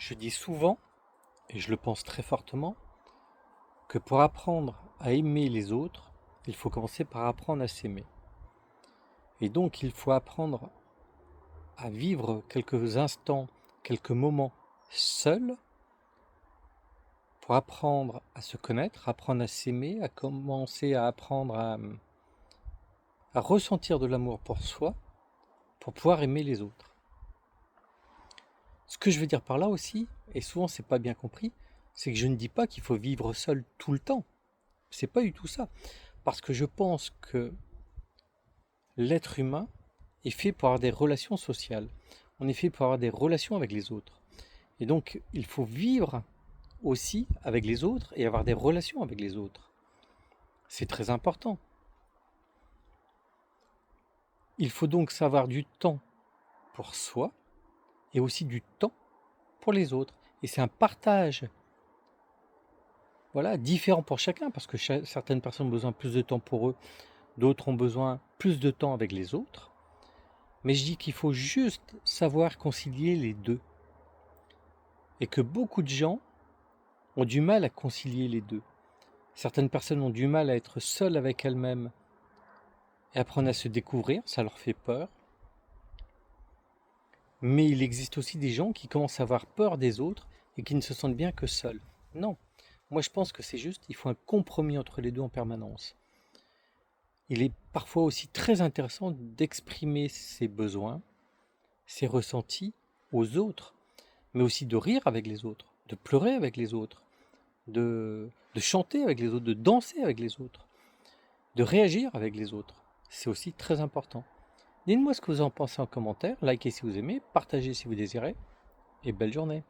Je dis souvent, et je le pense très fortement, que pour apprendre à aimer les autres, il faut commencer par apprendre à s'aimer. Et donc il faut apprendre à vivre quelques instants, quelques moments seuls pour apprendre à se connaître, apprendre à s'aimer, à commencer à apprendre à ressentir de l'amour pour soi, pour pouvoir aimer les autres. Ce que je veux dire par là aussi, et souvent c'est pas bien compris, c'est que je ne dis pas qu'il faut vivre seul tout le temps. C'est pas du tout ça. Parce que je pense que l'être humain est fait pour avoir des relations sociales. On est fait pour avoir des relations avec les autres. Et donc, il faut vivre aussi avec les autres et avoir des relations avec les autres. C'est très important. Il faut donc savoir du temps pour soi et aussi du temps pour les autres. Et c'est un partage, voilà, différent pour chacun, parce que certaines personnes ont besoin de plus de temps pour eux, d'autres ont besoin plus de temps avec les autres. Mais je dis qu'il faut juste savoir concilier les deux. Et que beaucoup de gens ont du mal à concilier les deux. Certaines personnes ont du mal à être seules avec elles-mêmes et apprennent à se découvrir, ça leur fait peur. Mais il existe aussi des gens qui commencent à avoir peur des autres et qui ne se sentent bien que seuls. Non, moi je pense que c'est juste, il faut un compromis entre les deux en permanence. Il est parfois aussi très intéressant d'exprimer ses besoins, ses ressentis aux autres, mais aussi de rire avec les autres, de pleurer avec les autres, de chanter avec les autres, de danser avec les autres, de réagir avec les autres. C'est aussi très important. Dites-moi ce que vous en pensez en commentaire, likez si vous aimez, partagez si vous désirez, et belle journée.